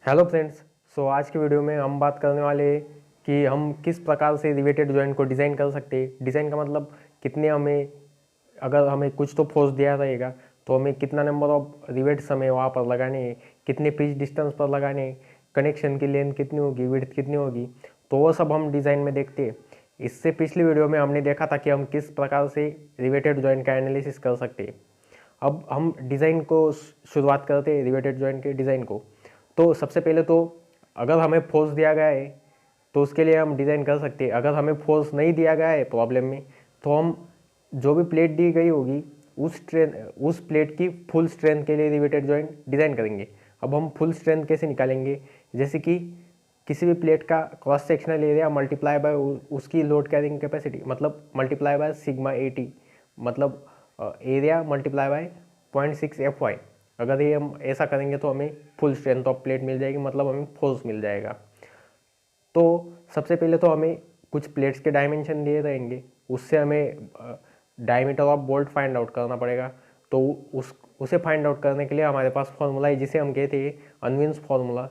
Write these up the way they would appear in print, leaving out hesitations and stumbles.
Hello friends. आज की video में हम बात करने वाले हैं कि हम किस प्रकार से रिवेटेड जॉइंट को डिज़ाइन कर सकते हैं। डिज़ाइन का मतलब कितने हमें, अगर हमें कुछ तो फोर्स दिया रहेगा तो हमें कितना नंबर ऑफ रिवेट्स हमें वहाँ पर लगाने हैं, कितने पिच डिस्टेंस पर लगाने हैं, कनेक्शन की लेंथ कितनी होगी, विड्थ कितनी होगी, तो वो सब हम डिज़ाइन में देखते हैं। इससे पिछली वीडियो में हमने देखा था कि हम किस प्रकार से रिवेटेड जॉइंट का एनालिसिस कर सकते हैं। अब हम डिज़ाइन को शुरुआत करते हैं, रिवेटेड जॉइंट के डिज़ाइन को। तो सबसे पहले तो अगर हमें फोर्स दिया गया है तो उसके लिए हम डिज़ाइन कर सकते हैं। अगर हमें फोर्स नहीं दिया गया है प्रॉब्लम में, तो हम जो भी प्लेट दी गई होगी उस प्लेट की फुल स्ट्रेंथ के लिए रिवेटेड जॉइंट डिज़ाइन करेंगे। अब हम फुल स्ट्रेंथ कैसे निकालेंगे, जैसे कि किसी भी प्लेट का cross sectional area multiply by उसकी लोड कैरिंग कैपेसिटी, मतलब मल्टीप्लाई बाय सिग्मा एटी, मतलब एरिया मल्टीप्लाई बाय 0.6 FY। अगर ये हम ऐसा करेंगे तो हमें फुल स्ट्रेंथ ऑफ प्लेट मिल जाएगी, मतलब हमें फोर्स मिल जाएगा। तो सबसे पहले तो हमें कुछ प्लेट्स के डायमेंशन दिए रहेंगे, उससे हमें diameter of bolt find out करना पड़ेगा। तो उसे फाइंड आउट करने के लिए हमारे पास फॉर्मूला है, जिसे हम कहते हैं अनविन्स फार्मूला।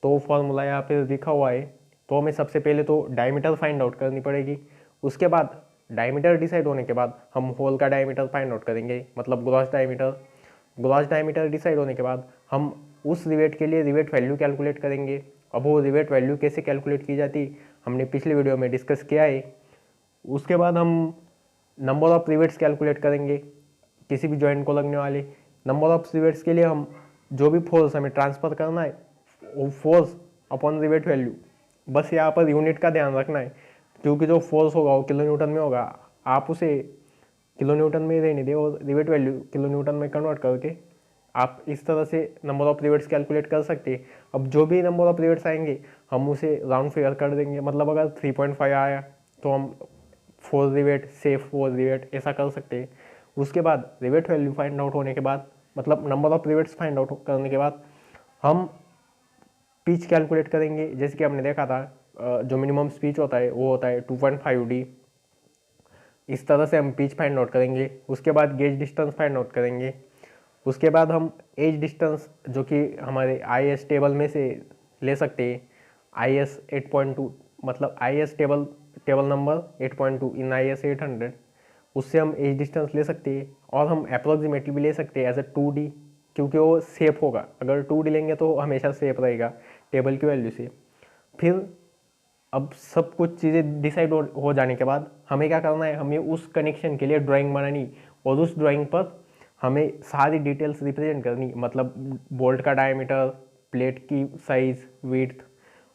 तो वो फार्मूला यहाँ पे लिखा हुआ है। तो हमें सबसे पहले तो डायमीटर फाइंड आउट करनी पड़ेगी। उसके बाद डायमीटर डिसाइड होने के बाद हम होल का डायमीटर फाइंड आउट करेंगे, मतलब ग्रॉस डायमीटर डिसाइड होने के बाद हम उस रिवेट के लिए रिवेट वैल्यू कैलकुलेट करेंगे। अब वो रिवेट वैल्यू कैसे कैलकुलेट की जाती हमने पिछले वीडियो में डिस्कस किया है। उसके बाद हम नंबर ऑफ रिवेट्स कैलकुलेट करेंगे, किसी भी जॉइंट को लगने वाले नंबर ऑफ रिवेट्स के लिए हम जो भी फोर्स हमें ट्रांसफ़र करना है वो फोर्स अपॉन रिवेट वैल्यू, बस यहाँ पर यूनिट का ध्यान रखना है, क्योंकि जो फोर्स होगा वो किलो न्यूटन में होगा। आप उसे किलो न्यूटन में ही रहने दें और रिवेट वैल्यू किलो न्यूटन में कन्वर्ट करके आप इस तरह से नंबर ऑफ रिवेट्स कैलकुलेट कर सकते हैं। अब जो भी नंबर ऑफ रिवेट्स आएंगे हम उसे राउंड फिगर कर देंगे, मतलब अगर 3.5 आया तो हम 4 रिवेट सेफ 4 रिवेट ऐसा कर सकते हैं। उसके बाद रिवेट वैल्यू फाइंड आउट होने के बाद, मतलब number of rivets find out करने के बाद हम पिच कैलकुलेट करेंगे। जैसे कि हमने देखा था जो मिनिमम स्पीच होता है वो होता है 2.5D। इस तरह से हम पिच फाइंड आउट करेंगे। उसके बाद गेज डिस्टेंस फाइंड आउट करेंगे। उसके बाद हम एज डिस्टेंस, जो कि हमारे IS टेबल में से ले सकते हैं, IS 8.2, मतलब IS table number 8.2 in IS 800, उससे हम एज डिस्टेंस ले सकते हैं। और हम अप्रोक्सीमेटली भी ले सकते हैं एज ए 2D, क्योंकि वो सेफ होगा। अगर 2D लेंगे तो हमेशा सेफ रहेगा टेबल की वैल्यू से। फिर अब सब कुछ चीज़ें डिसाइड हो जाने के बाद हमें क्या करना है, हमें उस कनेक्शन के लिए ड्राइंग बनानी और उस ड्राइंग पर हमें सारी डिटेल्स रिप्रेजेंट करनी, मतलब बोल्ट का डायमीटर, प्लेट की साइज, विड्थ,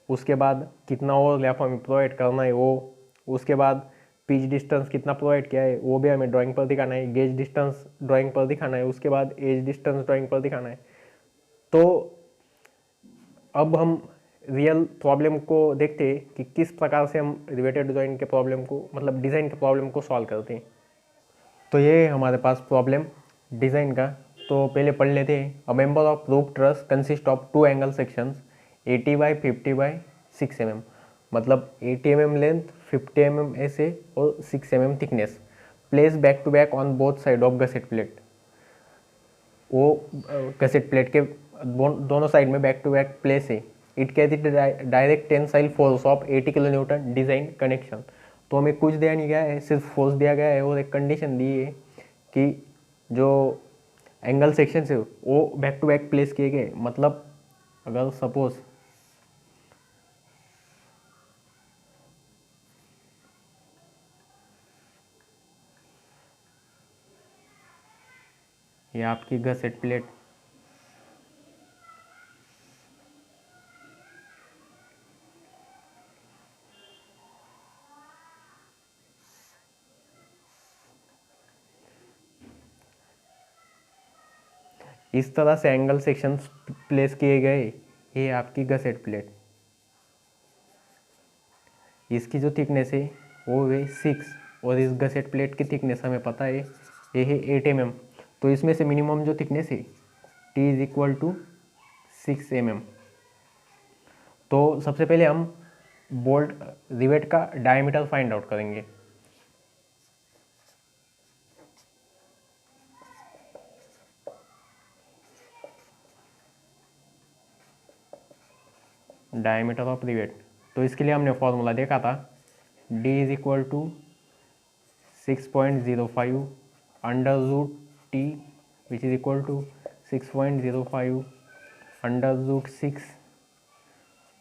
उसके बाद कितना ओवरलैप हमें प्रोवाइड करना है वो, उसके बाद पिच डिस्टेंस कितना प्रोवाइड किया है वो भी हमें ड्राइंग पर दिखाना है, गेज डिस्टेंस ड्राइंग पर दिखाना है, उसके बाद एज डिस्टेंस ड्राइंग पर दिखाना है। तो अब हम रियल प्रॉब्लम को देखते हैं कि किस प्रकार से हम रिवेटेड जॉइंट के प्रॉब्लम को, मतलब डिज़ाइन के प्रॉब्लम को सॉल्व करते हैं। तो ये है हमारे पास प्रॉब्लम डिज़ाइन का। तो पहले पढ़ लेते हैं। A member of roof truss consist of two angle sections 80x50x6 mm, मतलब 80 mm लेंथ, 50 mm ऐसे और 6 mm thickness, place back to back on both side of gusset plate. वो गसेट प्लेट के दोनों साइड में बैक टू बैक प्लेस है। It carry direct tensile force of 80 kN design connection. तो हमें कुछ दिया नहीं गया है, सिर्फ फोर्स दिया गया है और एक कंडीशन दी है कि जो एंगल सेक्शन है वो बैक टू बैक प्लेस किए गए। मतलब अगर सपोज ये आपकी गसेट प्लेट, इस तरह से एंगल सेक्शन प्लेस किए गए, ये आपकी गसेट प्लेट। इसकी जो थिकनेस है वो है 6, और इस गसेट प्लेट की थिकनेस हमें पता है ये है 8 mm। तो इसमें से मिनिमम जो थिकनेस है T is equal to 6 mm। तो सबसे पहले हम बोल्ट रिवेट का डायमीटर फाइंड आउट करेंगे। Diameter of rivet. तो इसके लिए हमने फॉर्मूला देखा था, D is equal to 6.05 under root T which is equal to 6.05 under root 6।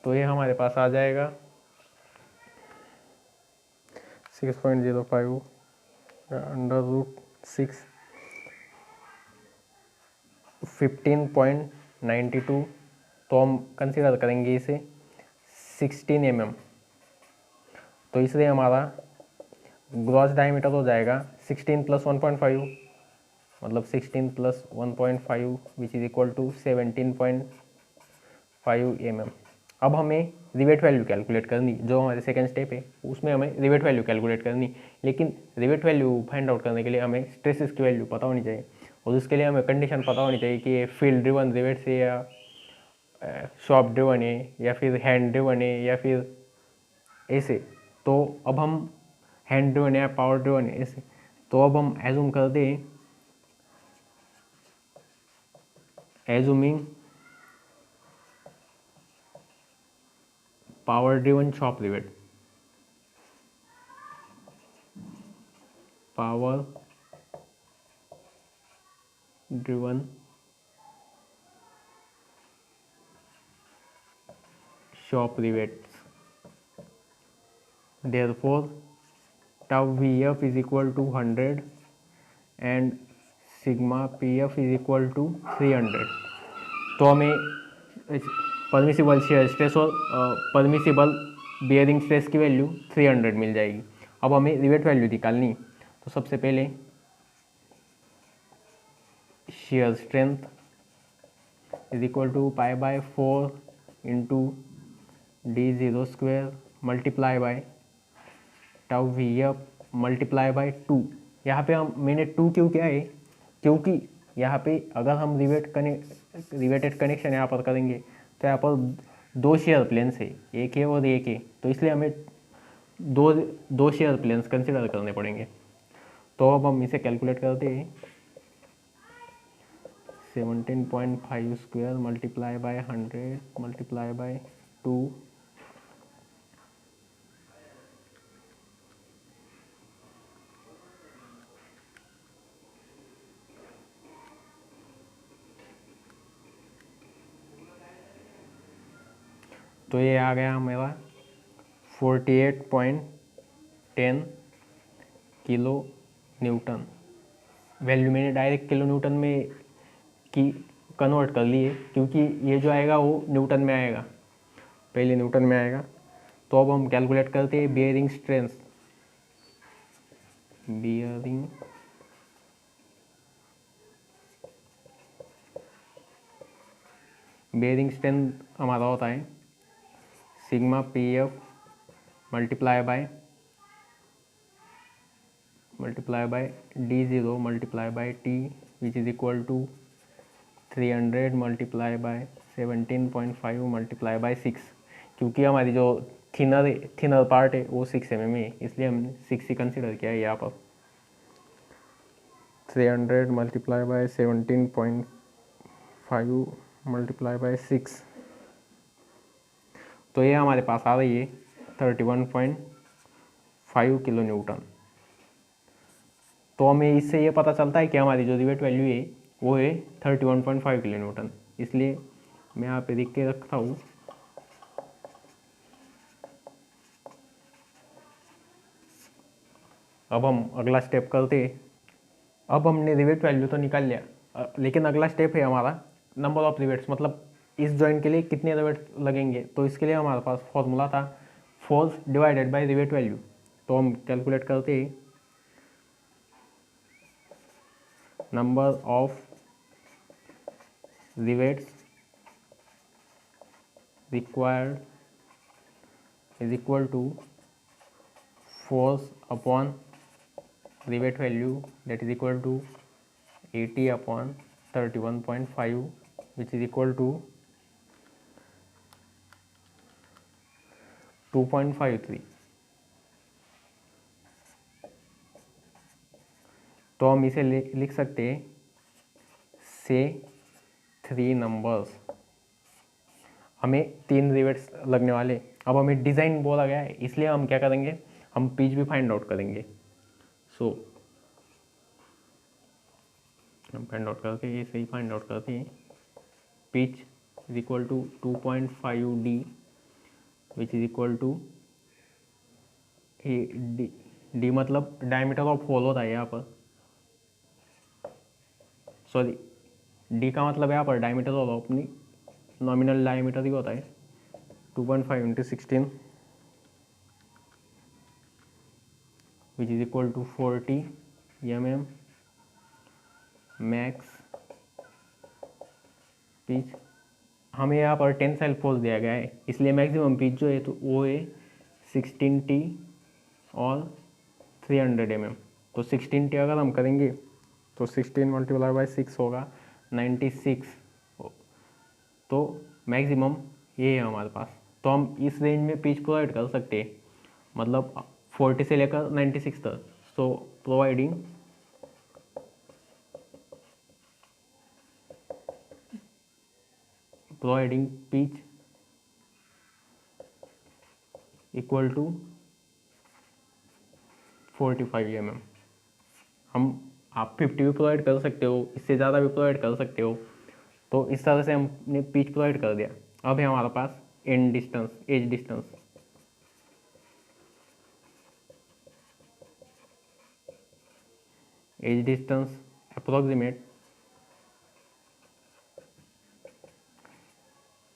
तो ये हमारे पास आ जाएगा 6.05 अंडर रूट 6 15.92। तो हम कंसीडर करेंगे इसे 16 mm। तो इसलिए हमारा ग्रॉस डायमीटर हो जाएगा 16 + 1.5 मतलब 16 + 1.5 which is equal to 17.5 mm। अब हमें रिवेट वैल्यू कैलकुलेट करनी, जो हमारे सेकेंड स्टेप है उसमें हमें रिवेट वैल्यू कैलकुलेट करनी। लेकिन रिवेट वैल्यू फाइंड आउट करने के लिए हमें स्ट्रेसेस की वैल्यू पता होनी चाहिए, और उसके लिए हमें कंडीशन पता होनी चाहिए कि ये फील्ड ड्रिवन रिवेट से या शॉप ड्रिवन है या फिर हैंड ड्रिवन है या फिर ऐसे। तो अब हम हैंड ड्रिवन है या पावर ड्रिवन है ऐसे, तो अब हम एज्यूम कर दें, assuming power driven shop rivet, power driven shop rivets, therefore tau vf is equal to 100 and sigma pf is equal to 300। तो हमें परमिसिबल शेयर स्ट्रेस और परमिसिबल बियरिंग स्ट्रेस की वैल्यू 300 मिल जाएगी। अब हमें रिवेट वैल्यू निकालनी, तो सबसे पहले shear strength is equal to π/4 into d0 square multiply by tau v f multiply by 2। यहाँ पे मैंने 2 क्यों किया है, क्योंकि यहाँ पे अगर हम रिवेटेड कनेक्शन यहाँ पर करेंगे तो यहाँ पर दो शेयर प्लेन्स है, एक है और एक है, तो इसलिए हमें दो शेयर प्लेन्स कंसिडर करने पड़ेंगे। तो अब हम इसे कैलकुलेट करते हैं, 17.5 square multiply bye 100 multiply by 2 तो ये आ गया मेरा 48.10 किलो न्यूटन। वैल्यू मैंने डायरेक्ट किलो न्यूटन में की कन्वर्ट कर ली है, क्योंकि ये जो आएगा वो न्यूटन में आएगा, पहले न्यूटन में आएगा। तो अब हम कैलकुलेट करते हैं बियरिंग स्ट्रेंथ, बियरिंग स्ट्रेंथ हमारा होता है sigma P F multiply by d0 multiply by T which is equal to 300 multiply by 17.5 multiply by 6। क्योंकि हमारी जो थिनर पार्ट है वो 6 mm है, इसलिए हमने 6 ही कंसिडर किया है यहाँ पर। 300 मल्टीप्लाई बाय 17.5 मल्टीप्लाई बाय 6, तो ये हमारे पास आ रही है 31.5 किलो न्यूटन। तो हमें इससे ये पता चलता है कि हमारी जो रिवेट वैल्यू है वो है 31.5 किलो न्यूटन, इसलिए मैं यहाँ पे लिख के रखता हूँ। अब हम अगला स्टेप करते हैं। अब हमने रिवेट वैल्यू तो निकाल लिया, लेकिन अगला स्टेप है हमारा नंबर ऑफ रिवेट्स, मतलब इस जॉइंट के लिए कितने रिवेट लगेंगे। तो इसके लिए हमारे पास फॉर्मूला था force divided by rivet value. तो हम कैलकुलेट करते हैं number of rivets required is equal to force upon rivet value, that is equal to 80 upon 31.5 which is equal to 2.53। तो हम इसे लिख सकते हैं से 3 नंबर्स। हमें 3 रिवेट्स लगने वाले। अब हमें डिज़ाइन बोला गया है, इसलिए हम क्या करेंगे, हम पिच भी फाइंड आउट करेंगे। सो हम फाइंड आउट करके ये सही फाइंड आउट करते हैं। Pitch is equal to 2.5D which is equal to D मतलब डायमीटर ऑफ होल होता है यहाँ पर, सॉरी डी का मतलब यहाँ पर डायमीटर होता है, अपनी नॉमिनल डायमीटर ही होता है। 2.5 into 16 which is equal to 40 mm max pitch. हमें यहाँ पर टेंसाइल फोर्स दिया गया है, इसलिए मैक्सिमम पिच जो है तो वो है 16T और 300 mm। तो 16T अगर हम करेंगे तो 16 मल्टीप्लाई बाई 6 होगा 96। तो मैक्सिमम ये है हमारे पास। तो हम इस रेंज में पिच प्रोवाइड कर सकते हैं, मतलब 40 से लेकर 96 तक। So providing pitch equal to 45 mm। आप 50 भी प्रोवाइड कर सकते हो, इससे ज़्यादा भी प्रोवाइड कर सकते हो। तो इस तरह से हमने पिच प्रोवाइड कर दिया। अब है हमारे पास edge distance. Edge distance approximate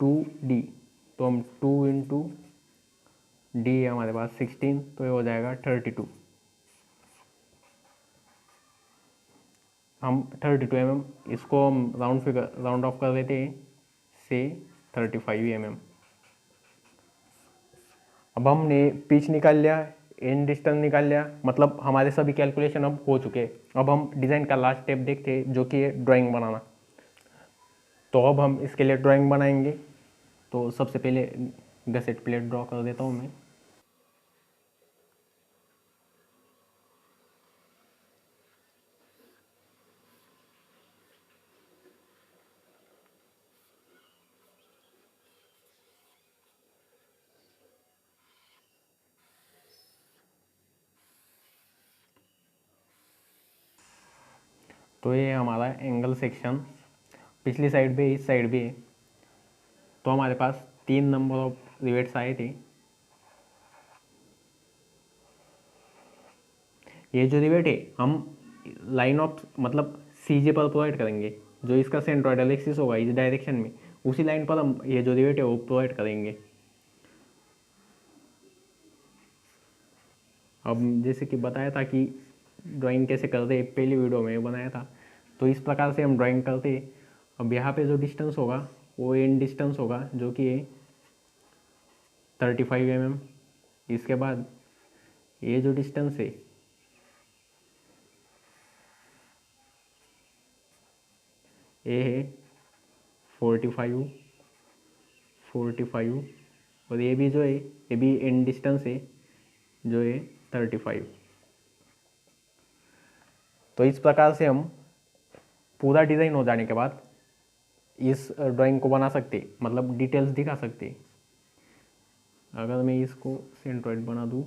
2D। तो हम 2 इंटू डी है हमारे पास 16, तो ये हो जाएगा 32। हम 32 mm, इसको हम राउंड ऑफ कर देते हैं से 35 mm। अब हमने पिच निकाल लिया, एंड डिस्टेंस निकाल लिया, मतलब हमारे सभी कैलकुलेशन अब हो चुके हैं। अब हम डिज़ाइन का लास्ट स्टेप देखते हैं, जो कि है ड्राइंग बनाना। तो अब हम इसके लिए ड्राइंग बनाएंगे। तो सबसे पहले गसेट प्लेट ड्रॉ कर देता हूँ मैं। तो ये हमारा एंगल सेक्शन, पिछली साइड पे इस साइड भी है। तो हमारे पास 3 नंबर ऑफ रिवेट्स आए थे। ये जो रिवेट है हम लाइन ऑफ मतलब CJ पर प्रोवाइड करेंगे, जो इसका सेंट्रोइडल एक्सिस होगा इस डायरेक्शन में, उसी लाइन पर हम ये जो रिवेट है वो प्रोवाइड करेंगे। अब जैसे कि बताया था कि ड्राइंग कैसे करते, पहली वीडियो में बनाया था, तो इस प्रकार से हम ड्राइंग करते। अब यहाँ पे जो डिस्टेंस होगा वो एंड डिस्टेंस होगा, जो कि 35 mm। इसके बाद ये जो डिस्टेंस है ये है 45 और ये भी जो है ये भी एंड डिस्टेंस है, जो है 35। तो इस प्रकार से हम पूरा डिज़ाइन हो जाने के बाद इस ड्राइंग को बना सकते, मतलब डिटेल्स दिखा सकते। अगर मैं इसको सेंट्रोइड बना दूँ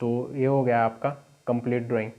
तो ये हो गया आपका कंप्लीट ड्राइंग।